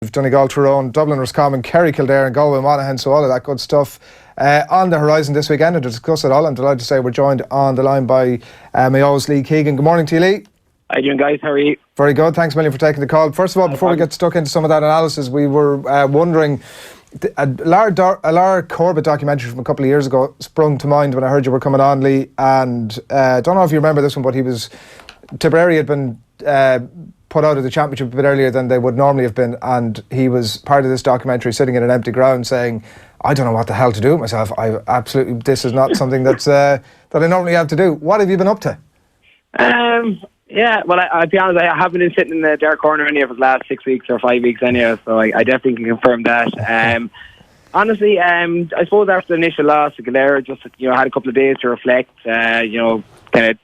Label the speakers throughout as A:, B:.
A: Donegal, Tyrone, Dublin, Roscommon, Kerry, Kildare and Galway, Monaghan, so all of that good stuff on the horizon this weekend. And to discuss it all, I'm delighted to say we're joined on the line by Mayo's Lee Keegan. Good morning to you, Lee.
B: How you doing, guys? How are you?
A: Very good, thanks a million for taking the call. First of all, before we get stuck into some of that analysis, we were wondering, a Lara Corbett documentary from a couple of years ago sprung to mind when I heard you were coming on, Lee, and I don't know if you remember this one, but Tipperary had been put out of the championship a bit earlier than they would normally have been, and he was part of this documentary sitting in an empty ground saying, I don't know what the hell to do with myself. This is not something that I normally have to do. What have you been up to?
B: Yeah, well, I'll be honest, I haven't been sitting in the dark corner any of the last 6 weeks or 5 weeks anyway, so I definitely can confirm that. Honestly, I suppose after the initial loss to Kildare, just had a couple of days to reflect, kind of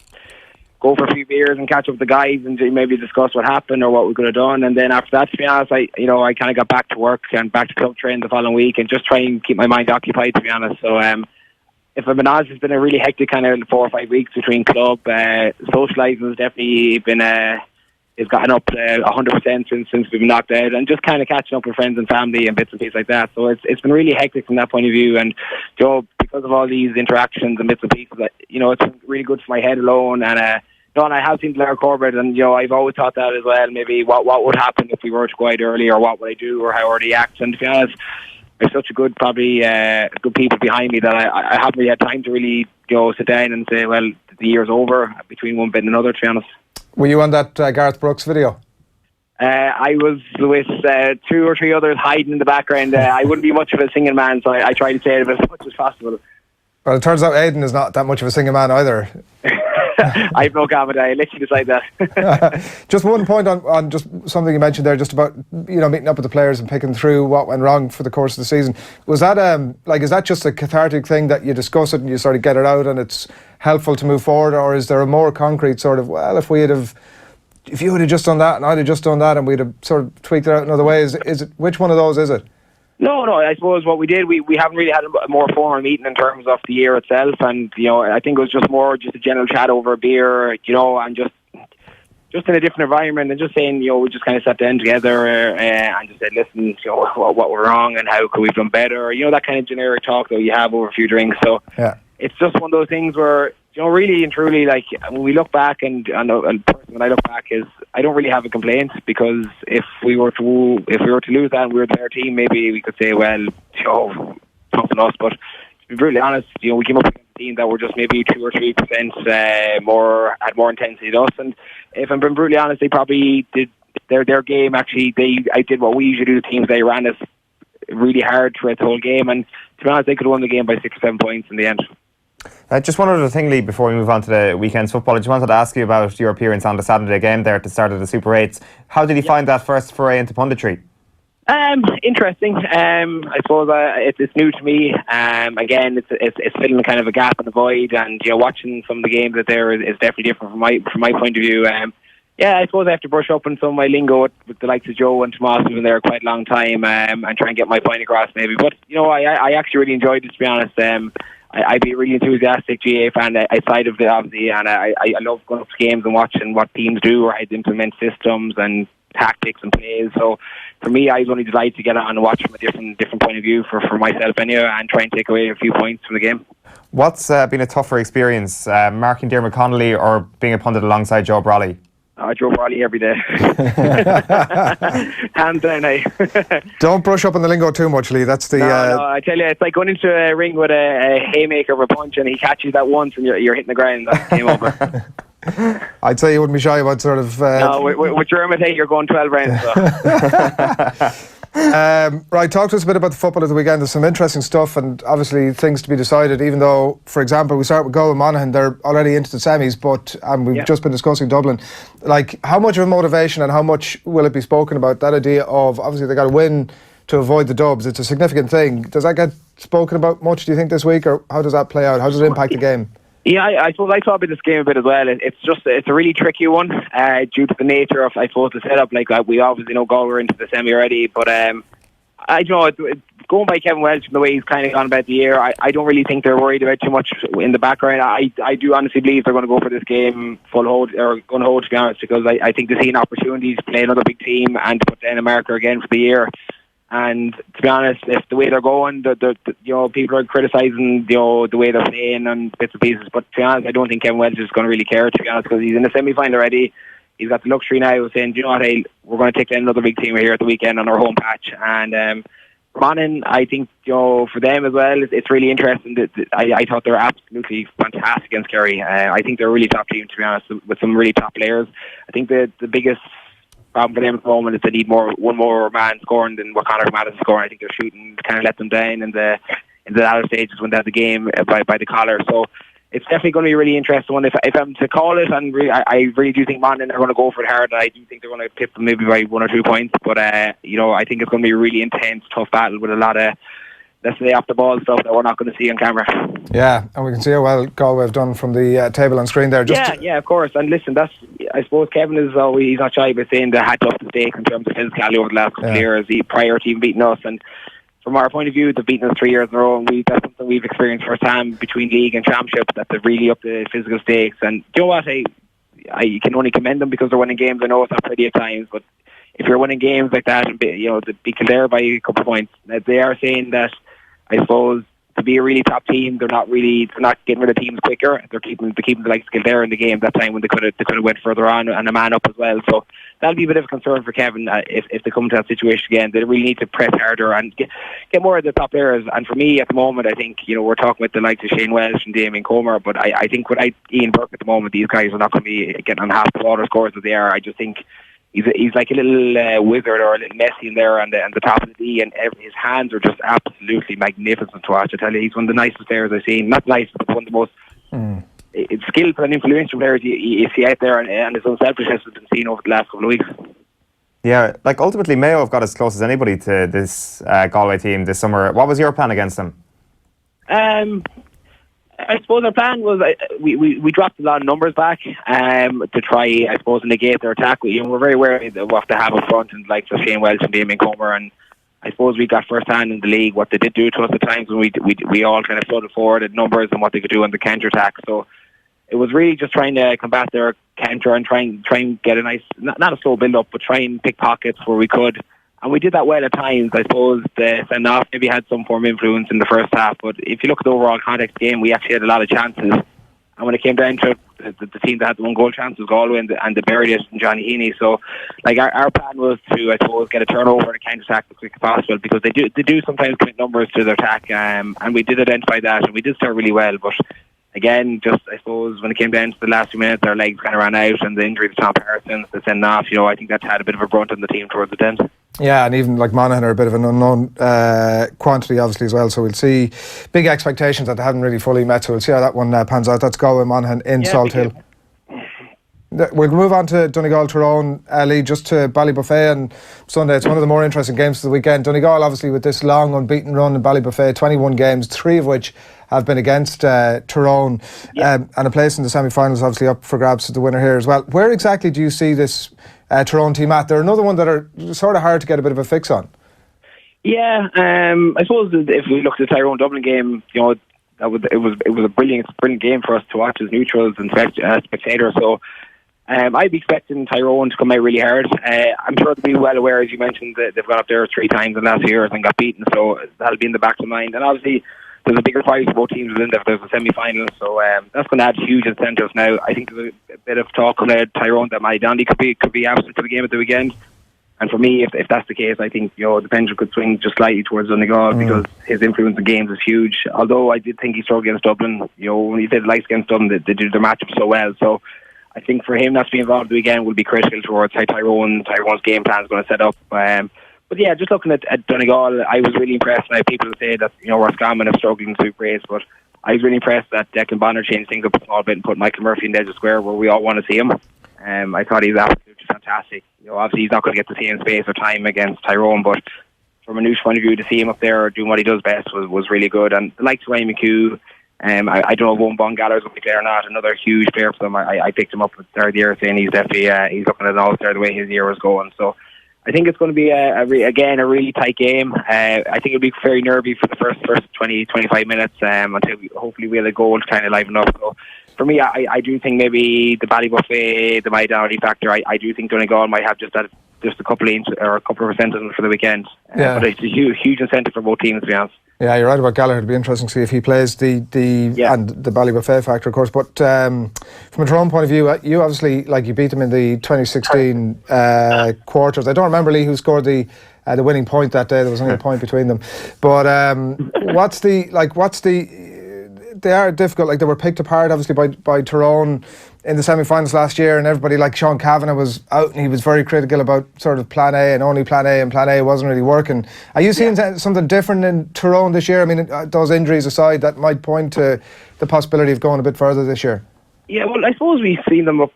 B: go for a few beers and catch up with the guys and maybe discuss what happened or what we could have done. And then after that, to be honest, I kind of got back to work and back to club training the following week and just try and keep my mind occupied, to be honest. So if I've been honest, it's been a really hectic kind of 4 or 5 weeks between club. Socialising has definitely been it's gotten up 100% since we've been knocked out, and just kind of catching up with friends and family and bits and pieces like that. So it's been really hectic from that point of view. And because of all these interactions and bits and pieces, it's been really good for my head alone. And and I have seen Lara Corbett, and I've always thought that as well. Maybe what would happen if we were to go out early, or what would I do, or how would I act? And to be honest, there's such a good people behind me that I haven't really had time to really sit down and say, well, the year's over between one bit and another, to be honest.
A: Were you on that Gareth Brooks video?
B: I was with 2 or 3 others hiding in the background. I wouldn't be much of a singing man, so I try to say it as much as possible.
A: Well, it turns out Aidan is not that much of a singing man either.
B: I have no comment. I let you decide that.
A: Just one point on just something you mentioned there, just about meeting up with the players and picking through what went wrong for the course of the season. Was that is that just a cathartic thing that you discuss it and you sort of get it out and it's helpful to move forward, or is there a more concrete sort of, well, if you would have just done that and I'd have just done that and we'd have sort of tweaked it out in other ways? Is it, which one of those is it?
B: No, I suppose what we did, we haven't really had a more formal meeting in terms of the year itself, and I think it was just a general chat over a beer, and just in a different environment, and just saying, we just kind of sat down together and just said, listen, what were wrong and how could we have done better, that kind of generic talk that you have over a few drinks. So yeah, it's just one of those things where really and truly, like, when we look back, and personally when I look back, is I don't really have a complaint, because if we were to lose that and we were the better team, maybe we could say, well, tough on us. But to be brutally honest, we came up against a team that were just maybe 2 or 3% had more intensity than us. And if I'm being brutally honest, they probably did their game. Actually, I did what we usually do to teams. They ran us really hard throughout the whole game, and to be honest, they could have won the game by 6 or 7 points in the end.
C: Just one other thing, Lee, before we move on to the weekend's football. I just wanted to ask you about your appearance on the Saturday game there at the start of the Super 8s. How did you find that first foray into punditry?
B: Interesting. I suppose it's new to me. Again, it's filling kind of a gap in the void, and watching some of the games out there is definitely different from my point of view. I suppose I have to brush up on some of my lingo with the likes of Joe and Tomas, who've been there quite a long time, and try and get my point across maybe. But I actually really enjoyed it, to be honest. I'd be a really enthusiastic GA fan outside of it, obviously, and I love going up to games and watching what teams do or how they implement systems and tactics and plays. So for me, I was only delighted to get on and watch from a different point of view for myself anyway, and try and take away a few points from the game.
C: What's been a tougher experience, marking Dermot Connolly or being a pundit alongside Joe Brawley?
B: Joe Brawley every day. Hands down,
A: Don't brush up on the lingo too much, Lee. That's the...
B: No, I tell you, it's like going into a ring with a haymaker or a punch, and he catches that once and you're hitting the ground. That's game over.
A: I'd say you wouldn't be shy about sort of...
B: No, with Dermot, you're going 12 rounds. So.
A: Right, talk to us a bit about the football of the weekend. There's some interesting stuff and obviously things to be decided, even though, for example, we start with Galway and Monaghan, they're already into the semis, and we've just been discussing Dublin. Like, how much of a motivation and how much will it be spoken about, that idea of, obviously they got to win to avoid the dubs? It's a significant thing. Does that get spoken about much, do you think, this week, or how does that play out? How does it impact the game?
B: Yeah, I suppose I thought about this game a bit as well. It's a really tricky one due to the nature of, I suppose, the setup. Like, we obviously know Galway are into the semi already, but I don't know, going by Kevin Welch and the way he's kind of gone about the year, I don't really think they're worried about too much in the background. I do honestly believe they're going to go for this game full hold, or going to hold, to be honest, because I think they see an opportunity to play another big team and to put down America again for the year. And to be honest, if the way they're going, people are criticising the way they're playing and bits and pieces. But to be honest, I don't think Kevin Welch is going to really care, to be honest, because he's in the semi-final already. He's got the luxury now of saying, do you know what, hey, we're going to take down another big team here at the weekend on our home patch. And Monaghan, I think, for them as well, it's really interesting. I thought they were absolutely fantastic against Kerry. I think they're a really top team, to be honest, with some really top players. I think the biggest problem for them at the moment is they need one more man scoring than what Conor McManus is scoring. I think they're shooting to kind of let them down in the latter stages when they have the game by the collar. So it's definitely going to be a really interesting one. If I'm to call it, and I really do think Monaghan are going to go for it hard. I do think they're going to tip them maybe by 1 or 2 points. But I think it's going to be a really intense, tough battle with a lot of, let's say, off the ball stuff that we're not going to see on camera.
A: Yeah, and we can see how well Galway have done from the table on screen there.
B: Yeah, of course. And listen, I suppose Kevin is always, he's not shy by saying they had up the stake in terms of physicality over the last couple of years, prior to even beating us. And from our point of view, they've beaten us 3 years in a row, and that's something we've experienced firsthand between league and championship, that they've really upped the physical stakes. And you know what, I can only commend them because they're winning games. I know it's not pretty at times, but if you're winning games like that, and to be Kildare by a couple of points, they are saying that, I suppose, to be a really top team, they're not getting rid of teams quicker. They're keeping the likes of Kildare in the game that time when they could have went further on and a man up as well. So that'll be a bit of a concern for Kevin if they come to that situation again. They really need to press harder and get more of the top players. And for me at the moment, I think we're talking with the likes of Shane Welsh and Damien Comer, but I think without Ian Burke at the moment, these guys are not going to be getting on half the water scores that they are. I just think he's like a little wizard or a little Messi in there on the top of the D, and his hands are just absolutely magnificent to watch. I tell you, he's one of the nicest players I've seen. Not nice, but one of the most skillful and influential players you see out there, and his unselfishness has been seen over the last couple of weeks.
C: Yeah, like ultimately Mayo have got as close as anybody to this Galway team this summer. What was your plan against them?
B: I suppose our plan was we dropped a lot of numbers back to try, I suppose, negate their attack. We're very wary of what they have up front, and like Shane Welsh and Damien Comer, and I suppose we got first hand in the league what they did do to us at times when we all kind of floated forward at numbers and what they could do on the counter attack. So it was really just trying to combat their counter and try and get a nice, not a slow build up, but try and pick pockets where we could. And we did that well at times. I suppose the send-off maybe had some form of influence in the first half, but if you look at the overall context of the game, we actually had a lot of chances. And when it came down to the team that had the 1 goal chance was Galway, and they buried it in Johnny Heaney. So, like, our plan was to, I suppose, get a turnover and a counter-attack as quick as possible, because they do sometimes commit numbers to their attack, and we did identify that, and we did start really well. But again, just I suppose when it came down to the last few minutes, our legs kind of ran out, and the injury to Tom Parsons, the send-off, I think that's had a bit of a brunt on the team towards the end.
A: Yeah, and even like Monaghan are a bit of an unknown quantity, obviously, as well. So we'll see big expectations that they haven't really fully met. So we'll see how that one pans out. That's Galway Monaghan in Salt Hill. We'll move on to Donegal Tyrone, Lee, just to Ballybuffet on Sunday. It's one of the more interesting games of the weekend. Donegal, obviously, with this long unbeaten run in Ballybuffet, 21 games, 3 of which have been against Tyrone, and a place in the semi-finals obviously up for grabs to the winner here as well. Where exactly do you see this Tyrone team at? They're another one that are sort of hard to get a bit of a fix on. Yeah,
B: I suppose if we look at the Tyrone Dublin game, it was a brilliant game for us to watch as neutrals and spectators. So I'd be expecting Tyrone to come out really hard. I'm sure they'll be well aware, as you mentioned, that they've gone up there 3 times in the last few years and got beaten. So that'll be in the back of the mind. And obviously, there's a bigger prize for both teams within there. There's a semi-final, so that's going to add huge incentives now. I think there's a bit of talk about Tyrone that Matty Donnelly could be absent for the game at the weekend. And for me, if that's the case, I think the pendulum could swing just slightly towards Donegal because his influence in games is huge. Although I did think he struggled against Dublin. When he did the likes against Dublin, they did their matchup so well. So I think for him, not to be involved the weekend will be critical towards how Tyrone's game plan is going to set up. But yeah, just looking at Donegal, I was really impressed. Now people say that Roscommon have struggled in Super Race, but I was really impressed that Declan Bonner changed things up a small bit and put Michael Murphy in the edge of the square where we all want to see him. I thought he was absolutely fantastic. Obviously he's not going to get the same space or time against Tyrone, but from a news point of view, to see him up there doing what he does best was really good. And the likes of Ryan McHugh, I don't know if Owen Bongaller's going to play or not. Another huge player for them. I picked him up at the third year, saying he's definitely he's looking at an all-star the way his year was going. So I think it's going to be again a really tight game. I think it'll be very nervy for the first 20-25 minutes until hopefully we'll have a goal to kind of liven up. So for me, I do think maybe the Ballybuffet, the Mayo factor. I do think Donegal might have just a couple of inches or a couple of percent for the weekend. But it's a huge incentive for both teams, to be honest.
A: Yeah, you're right about Gallagher. It'll be interesting to see if he plays and the Ballybuffet factor, of course. But from a Tyrone point of view, you obviously you beat them in the 2016 quarters. I don't remember, Lee, who scored the winning point that day. There was only a point between them. But they are difficult. They were picked apart obviously by Tyrone in the semi-finals last year, and everybody like Sean Kavanagh was out and he was very critical about sort of plan A and only plan A, and plan A wasn't really working. Are you seeing something different in Tyrone this year? I mean, those injuries aside, that might point to the possibility of going a bit further this year.
B: Yeah, well, I suppose we've seen them up.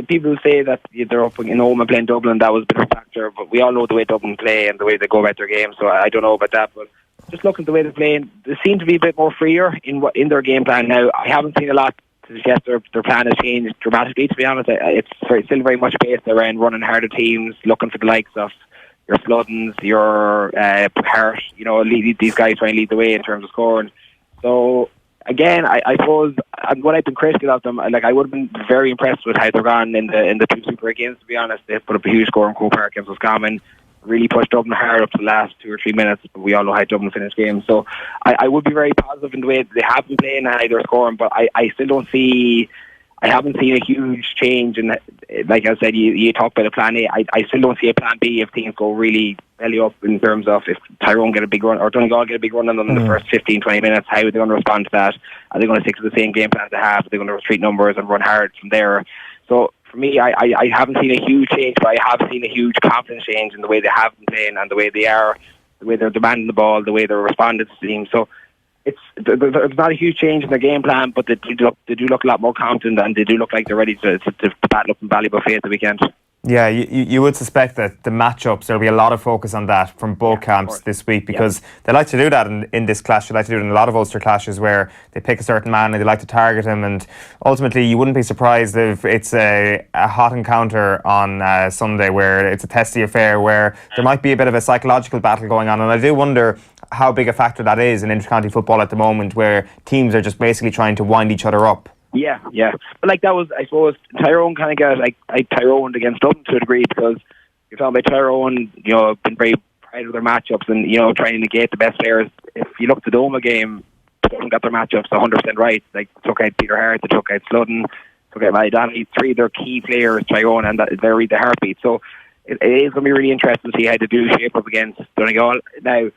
B: People say that they're up in home and playing Dublin. That was a bit of a factor, but we all know the way Dublin play and the way they go about their game. So I don't know about that, but just looking at the way they're playing, they seem to be a bit more freer in their game plan now. I haven't seen a lot to suggest their plan has changed dramatically, to be honest. It's still very much based around running harder teams, looking for the likes of your Sluddens, your Hart, these guys trying to lead the way in terms of scoring. So again, I suppose when I've been critical of them, I would have been very impressed with how they're gone in the two Super 8 games, to be honest. They put up a huge score in Croke Park against Roscommon, really pushed Dublin hard up to the last 2 or 3 minutes, but we all know how Dublin finished games. So I would be very positive in the way they have been playing and how they're scoring, but I still haven't seen a huge change. And like I said, you talked about a plan A. I still don't see a plan B if things go really belly up in terms of if Tyrone get a big run or Donegal get a big run on them in the first 15-20 minutes. How are they going to respond to that? Are they going to stick to the same game plan they have? Are they going to retreat numbers and run hard from there? So for me, I haven't seen a huge change, but I have seen a huge confidence change in the way they have been playing and the way they are, the way they're demanding the ball, the way they're responding to the team. So there's not a huge change in their game plan, but they do look a lot more confident, and they do look like they're ready to battle up in Ballybuffet at the weekend.
C: Yeah, you would suspect that the matchups, there'll be a lot of focus on that from both camps this week, because they like to do that in this clash. They like to do it in a lot of Ulster clashes where they pick a certain man and they like to target him, and ultimately you wouldn't be surprised if it's a hot encounter on Sunday where it's a testy affair where there might be a bit of a psychological battle going on. And I do wonder how big a factor that is in inter-county football at the moment, where teams are just basically trying to wind each other up.
B: Yeah. But that was, I suppose, Tyrone kind of got Tyrone against Dublin to a degree, because you're talking about Tyrone, been very proud of their matchups and, trying to negate the best players. If you look at the Doma game, Dublin got their matchups 100% right. They took out Peter Hart, they took out Sludden, took out Mayo, 3 of their key players, Tyrone, and they're really the heartbeat. So it is going to be really interesting to see how they do shape up against Donegal. Now,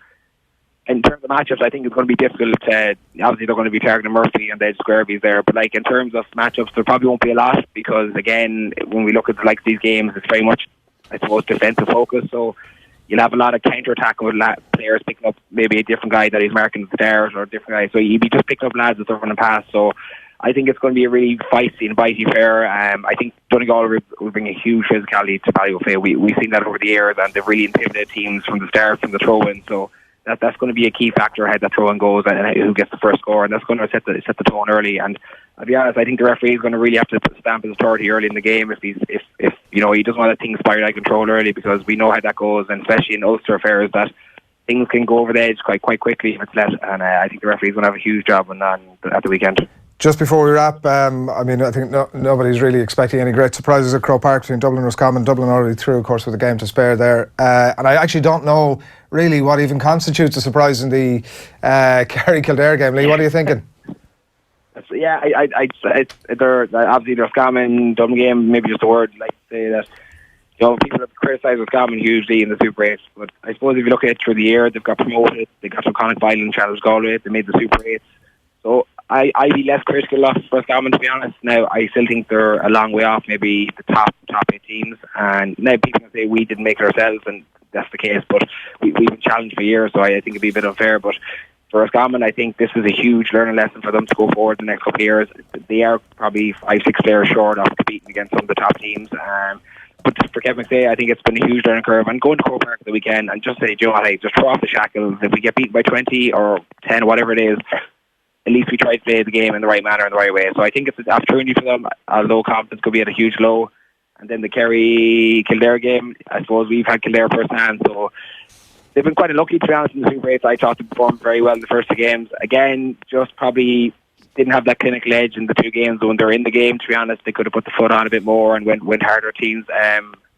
B: in terms of matchups, I think it's going to be difficult. Obviously, they're going to be targeting Murphy and the Squarebees there, but in terms of matchups, there probably won't be a lot, because again, when we look at these games, it's very much, I suppose, defensive focus. So you'll have a lot of counter-attack with players picking up maybe a different guy that he's marking the stars or a different guy. So you'll be just picking up lads that are running past. So I think it's going to be a really feisty and bitey affair. I think Donegal will bring a huge physicality to Ballybuffet. We've seen that over the years, and they've really intimidated teams from the start, from the throw-in. So that's going to be a key factor how that throw-in goes and who gets the first score, and that's going to set the tone early. And I'll be honest, I think the referee is going to really have to stamp his authority early in the game if he doesn't want to let things spiral out of control early, because we know how that goes, and especially in Ulster affairs, that things can go over the edge quite quickly if it's let. And I think the referee is going to have a huge job on that at the weekend. Just
A: before we wrap, I think nobody's really expecting any great surprises at Croke Park between Dublin and Roscommon. Dublin already through, of course, with a game to spare there. And I actually don't know really what even constitutes a surprise in the Kerry-Kildare game. Lee, what are you thinking?
B: Yeah, they're obviously the Roscommon Dublin game, maybe just a word, like to say that people have criticised Roscommon hugely in the Super 8, but I suppose if you look at it through the year, they've got promoted, they got some Connacht Violin and Challenge Galway, they made the Super 8. So I'd be less critical of Roscommon, to be honest. Now, I still think they're a long way off maybe the top 8 teams, and now people can say we didn't make it ourselves, and that's the case, but we've been challenged for years, so I think it'd be a bit unfair. But for Roscommon, I think this is a huge learning lesson for them to go forward in the next couple of years. They are probably 5-6 players short of competing against some of the top teams. But for Kevin McStay, I think it's been a huge learning curve. And going to Croke Park the weekend and just say, just throw off the shackles. If we get beaten by 20 or 10, whatever it is, at least we try to play the game in the right manner, in the right way. So I think it's an opportunity for them, although confidence could be at a huge low. and then the Kerry Kildare game. I suppose we've had Kildare first hand, so they've been quite unlucky, to be honest, in the Super 8. I thought they performed very well in the first two games. Again, just probably didn't have that clinical edge in the two games. When they're in the game, to be honest, they could have put the foot on a bit more and went harder teams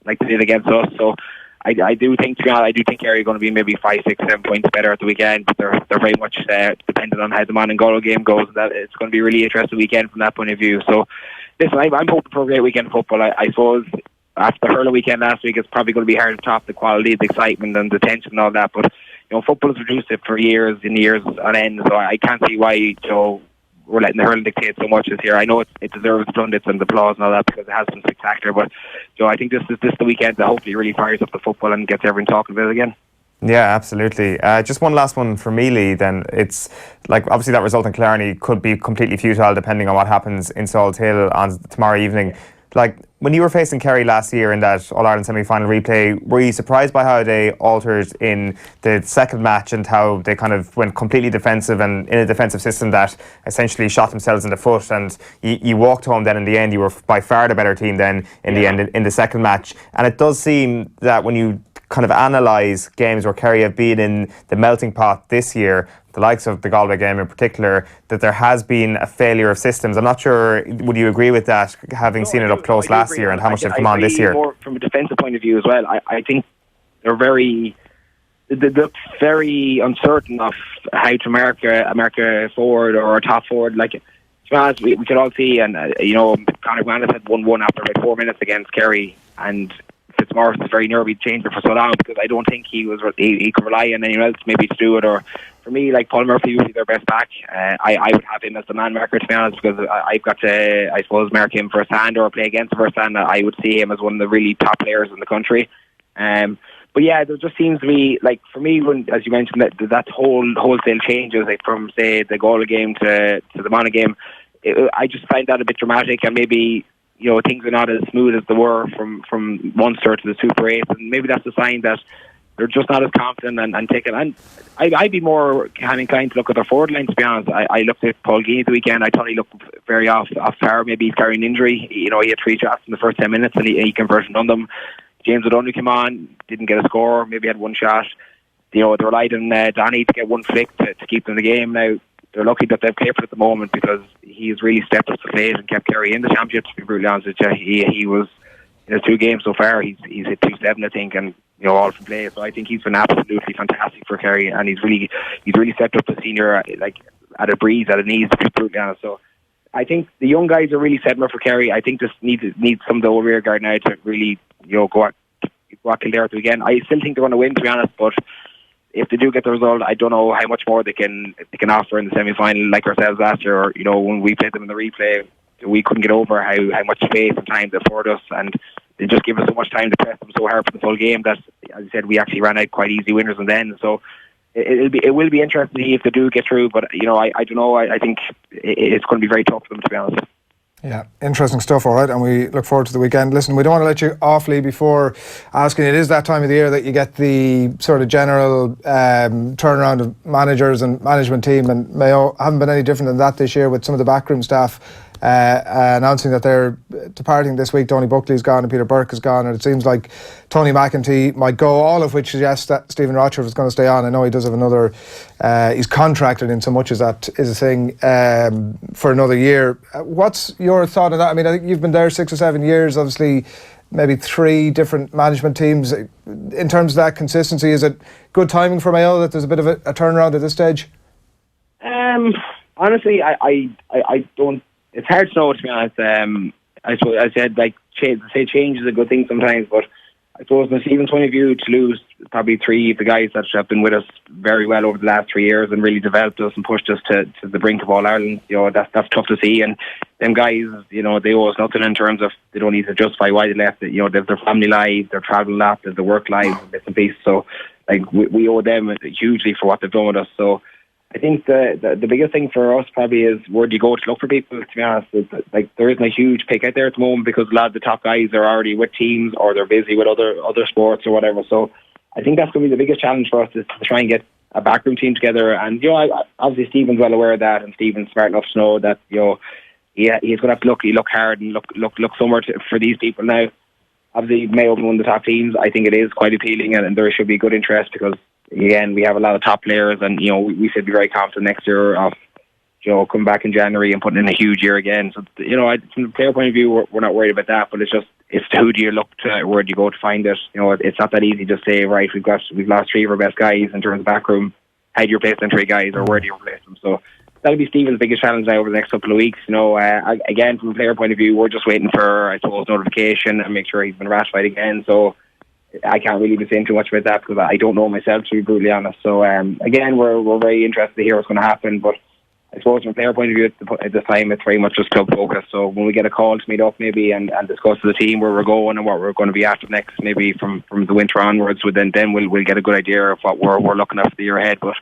B: like they did against us. So I do think, to be honest, I do think Kerry are going to be maybe 5, 6, 7 points better at the weekend, but they're very much dependent on how the Monaghan game goes. And that it's going to be a really interesting weekend from that point of view. So listen, I'm hoping for a great weekend of football. I suppose after the hurling weekend last week, it's probably going to be hard to top the quality, the excitement and the tension and all that. But football has reduced it for years and years on end. So I can't see why we're letting the hurling dictate so much this year. I know it deserves pundits and applause and all that because it has been spectacular. But I think this is the weekend that hopefully really fires up the football and gets everyone talking about it again. Yeah,
C: absolutely. Just one last one for me, Lee, then. It's like obviously that result in Killarney could be completely futile depending on what happens in Salt Hill on tomorrow evening. Like when you were facing Kerry last year in that All-Ireland semi-final replay, were you surprised by how they altered in the second match and how they kind of went completely defensive and in a defensive system that essentially shot themselves in the foot, and you walked home then in the end? You were by far the better team then in the end in the second match. And it does seem that when you kind of analyse games where Kerry have been in the melting pot this year, the likes of the Galway game in particular, that there has been a failure of systems. I'm not sure, would you agree with that, having seen it up close last year and how much they've come on this year?
B: More from a defensive point of view as well. I think they look very uncertain of how to mark a forward or a top forward. Like, to be honest, we could all see, and Conor Grannis had 1-1 after about 4 minutes against Kerry, and Fitzmaurice was very nervy to change it for so long because I don't think he could rely on anyone else maybe to do it. Or for me, like Paul Murphy would be their best back. I would have him as the man marker, to be honest, because I've got to, I suppose, mark him first hand or play against first hand. I would see him as one of the really top players in the country. But yeah, there just seems to be, like, for me, when, as you mentioned, that wholesale changes, like from say the Galway game to the Monaghan game, I just find that a bit dramatic, and maybe things are not as smooth as they were from Munster to the Super 8, and maybe that's a sign that they're just not as confident and taking. And I'd be more kind of inclined to look at their forward line, to be honest. I looked at Paul Geaney the weekend. I thought he looked very off par. Maybe he's carrying injury. He had 3 shots in the first 10 minutes and he converted on them. James O'Donoghue came on, didn't get a score, maybe had 1 shot. They relied on Donny to get 1 flick to keep them in the game. Now, they're lucky that they've Clifford at the moment because he's really stepped up to the plate and kept Kerry in the championship, to be brutally honest with you. He was, in his 2 games so far, he's hit 2-7, I think, and all from play. So I think he's been absolutely fantastic for Kerry, and he's really stepped up to senior, like, at a breeze, at a knees, to be brutally honest. So I think the young guys are really setting up for Kerry. I think just need some of the old rear guard now to really go at Kildare again. I still think they're going to win, to be honest, but if they do get the result, I don't know how much more they can offer in the semi-final, like ourselves last year. Or, when we played them in the replay, we couldn't get over how much space and time they afforded us, and they just give us so much time to press them so hard for the full game that, as I said, we actually ran out quite easy winners and then. So it will be interesting to see if they do get through, but I don't know. I think it's going to be very tough for them, to be honest.
A: Yeah, interesting stuff, all right, and we look forward to the weekend. Listen, we don't want to let you off, Lee, before asking, it is that time of the year that you get the sort of general turnaround of managers and management team, and Mayo haven't been any different than that this year, with some of the backroom staff announcing that they're departing this week. Tony Buckley's gone and Peter Burke is gone, and it seems like Tony McEntee might go, all of which suggests that Stephen Rochford is going to stay on. I know he does have another, he's contracted in so much as that is a thing for another year. What's your thought on that? I mean, I think you've been there 6 or 7 years, obviously maybe 3 different management teams. In terms of that consistency, is it good timing for Mayo that there's a bit of a turnaround at this stage?
B: Honestly, I don't. It's hard to know, to be honest. I suppose I said, like, change is a good thing sometimes, but I suppose from Stephen's point of view, to lose probably 3 of the guys that have been with us very well over the last 3 years and really developed us and pushed us to the brink of All Ireland, that's tough to see. And them guys, they owe us nothing in terms of they don't need to justify why they left. They have their family lives, their travel lives, their work lives, and bits and pieces. So, like, we owe them hugely for what they've done with us. So I think the biggest thing for us probably is where do you go to look for people, to be honest. Like, there isn't a huge pick out there at the moment because a lot of the top guys are already with teams or they're busy with other sports or whatever. So I think that's going to be the biggest challenge for us, is to try and get a backroom team together. And, obviously Stephen's well aware of that, and Stephen's smart enough to know that, he's going to have to look hard and look somewhere for these people now. obviously Mayo being one of the top teams, I think it is quite appealing, and there should be good interest because, again, we have a lot of top players, and we should be very confident next year of coming back in January and putting in a huge year again. So from the player point of view, we're not worried about that, but it's who do you look to, where do you go to find it? It's not that easy to say, right, we've lost 3 of our best guys in terms of backroom. How do you replace them 3 guys, or where do you replace them? So that'll be Stephen's biggest challenge now over the next couple of weeks. Again, from a player point of view, we're just waiting for, I suppose, notification and make sure he's been ratified again. So I can't really be saying too much about that because I don't know myself, to be brutally honest. So again, we're very interested to hear what's going to happen, but I suppose from a player point of view at this time, it's very much just club focus. So when we get a call to meet up maybe and discuss with the team where we're going and what we're going to be after next, maybe from the winter onwards, then we'll get a good idea of what we're looking at for the year ahead. But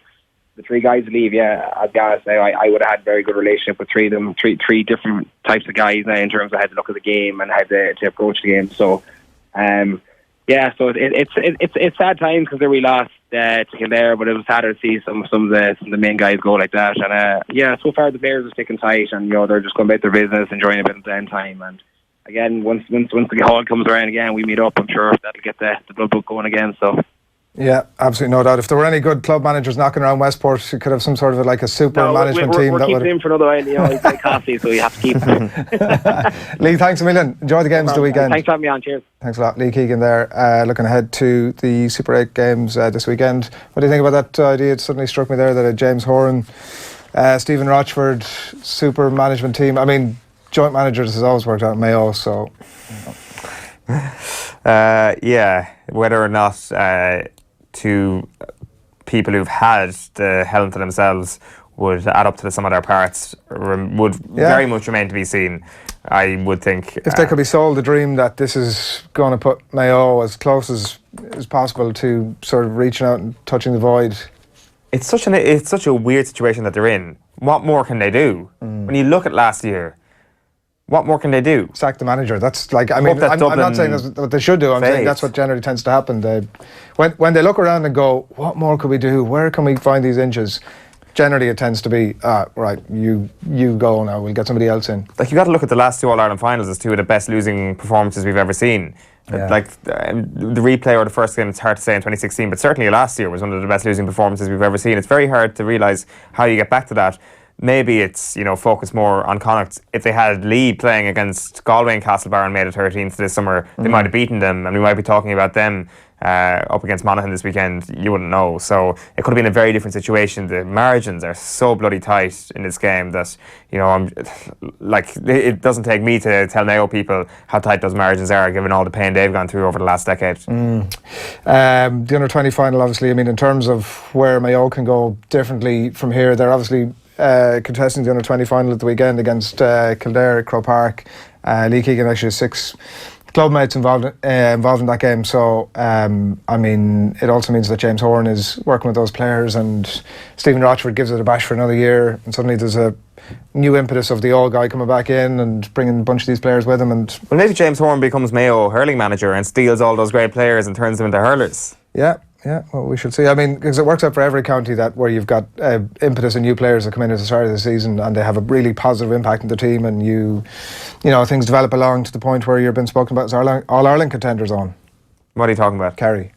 B: the 3 guys leave, I'll be honest now, I would have had a very good relationship with 3 of them, three different types of guys in terms of how to look at the game and how to approach the game. So, so it's sad times because we lost to Kildare, but it was sad to see some of the main guys go like that. And so far the players are sticking tight, and they're just going about their business, enjoying a bit of downtime. And again, once the hall comes around again, we meet up. I'm sure that'll get the blood book going again. So.
A: Yeah, absolutely, no doubt. If there were any good club managers knocking around Westport, you could have some sort of a super management team.
B: We're keeping him for another while. He's very costly, so you have to keep him.
A: Lee, thanks a million. Enjoy the games the weekend.
B: Thanks for having me on. Cheers.
A: Thanks a lot. Lee Keegan there, looking ahead to the Super 8 games this weekend. What do you think about that idea? It suddenly struck me there that a James Horan, Stephen Rochford super management team. I mean, joint managers has always worked out at Mayo, so.
C: Whether or not 2 people who've had the helm to themselves would add up to the sum of their parts would very much remain to be seen. I would think
A: if they could be sold the dream that this is going to put Mayo as close as possible to sort of reaching out and touching the void.
C: It's such a weird situation that they're in. What more can they do? When you look at last year, what more can they do?
A: Sack the manager. That's I'm not saying that's what they should do. I'm saying that's what generally tends to happen. When they look around and go, what more could we do? Where can we find these inches? Generally, it tends to be, right, you go now. We'll get somebody else in.
C: You got to look at the last 2 All-Ireland finals as 2 of the best losing performances we've ever seen. Yeah. The replay or the first game, it's hard to say in 2016, but certainly last year was one of the best losing performances we've ever seen. It's very hard to realise how you get back to that. Maybe it's, focus more on Connacht. If they had Lee playing against Galway and Castlebar and made it 13th this summer, they might have beaten them, and we might be talking about them up against Monaghan this weekend. You wouldn't know. So it could have been a very different situation. The margins are so bloody tight in this game that, it doesn't take me to tell Mayo people how tight those margins are, given all the pain they've gone through over the last decade.
A: The under-20 final, obviously, in terms of where Mayo can go differently from here, they're obviously contesting the under-20 final at the weekend against Kildare at Croke Park. Lee Keegan actually has 6 club mates involved in that game, so it also means that James Horan is working with those players, and Stephen Rochford gives it a bash for another year, and suddenly there's a new impetus of the old guy coming back in and bringing a bunch of these players with him. And
C: maybe James Horan becomes Mayo hurling manager and steals all those great players and turns them into hurlers.
A: Yeah, well, we should see. Because it works out for every county that where you've got impetus and new players that come in at the start of the season and they have a really positive impact on the team, and things develop along to the point where you're being spoken about as All-Ireland contenders on.
C: What are you talking about?
A: Kerry.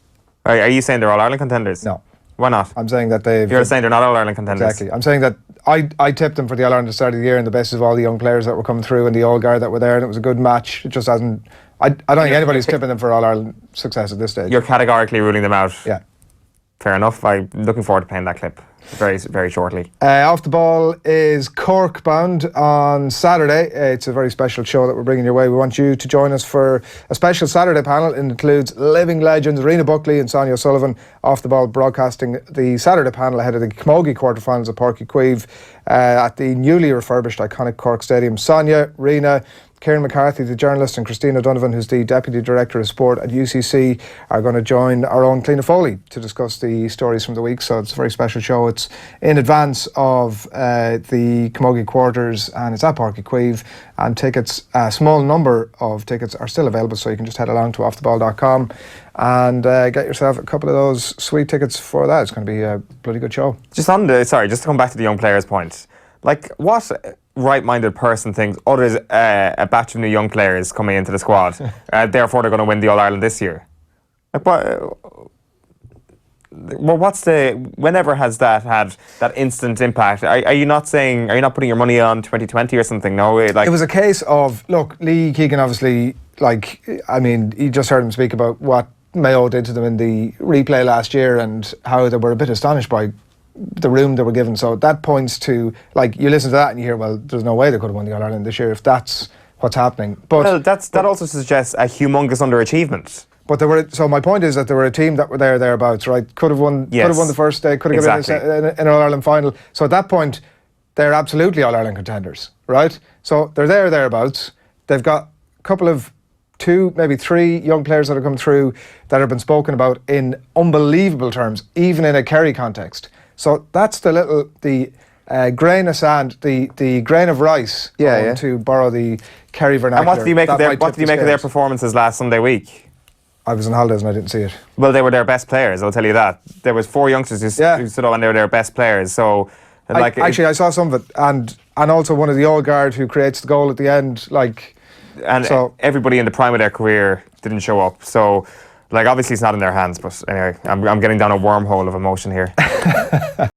C: Are you saying they're All-Ireland contenders?
A: No.
C: Why not?
A: I'm saying that they've...
C: You're saying they're not All-Ireland contenders?
A: Exactly. I'm saying that I tipped them for the All-Ireland at the start of the year on the basis of all the young players that were coming through and the old guard that were there, and it was a good match. It just hasn't... I don't think anybody's tipping them for All-Ireland success at this stage.
C: You're categorically ruling them out?
A: Yeah.
C: Fair enough. I'm looking forward to playing that clip very, very shortly.
A: Off the Ball is Cork bound on Saturday. It's a very special show that we're bringing your way. We want you to join us for a special Saturday panel. It includes living legends Rena Buckley and Sonia Sullivan. Off the Ball broadcasting the Saturday panel ahead of the Camogie quarterfinals at Páirc Uí Chaoimh at the newly refurbished iconic Cork Stadium. Sonia, Rena, Kieran McCarthy, the journalist, and Christina Donovan, who's the Deputy Director of Sport at UCC, are going to join our own Cliona Foley to discuss the stories from the week. So it's a very special show. It's in advance of the Camogie quarters, and it's at Páirc Uí Chaoimh, and tickets, a small number of tickets are still available, so you can just head along to offtheball.com and get yourself a couple of those sweet tickets for that. It's going to be a bloody good show.
C: Just to come back to the young players point, what right-minded person thinks, oh, there's a batch of new young players coming into the squad, therefore they're going to win the All-Ireland this year? Like, well, whenever has that had that instant impact? Are you not putting your money on 2020 or something? No,
A: it was a case of, look, Lee Keegan obviously, you just heard him speak about what Mayo did to them in the replay last year and how they were a bit astonished by the room they were given. So that points to, you listen to that and you hear, well, there's no way they could have won the All-Ireland this year if that's what's happening. But
C: that also suggests a humongous underachievement.
A: But so my point is that there were a team that were thereabouts, right? Could have won the first day, could have got in an All-Ireland final. So at that point, they're absolutely All-Ireland contenders, right? So they're thereabouts. They've got a couple of 2, maybe 3 young players that have come through that have been spoken about in unbelievable terms, even in a Kerry context. So that's the grain of sand, the grain of rice, to borrow the Kerry vernacular.
C: And what did you make of their performances last Sunday week?
A: I was on holidays and I didn't see it.
C: Well, they were their best players, I'll tell you that. There was 4 youngsters who stood up and they were their best players. So,
A: I saw some of it, and also one of the old guard who creates the goal at the end.
C: Everybody in the prime of their career didn't show up. So, obviously it's not in their hands. But anyway, I'm getting down a wormhole of emotion here.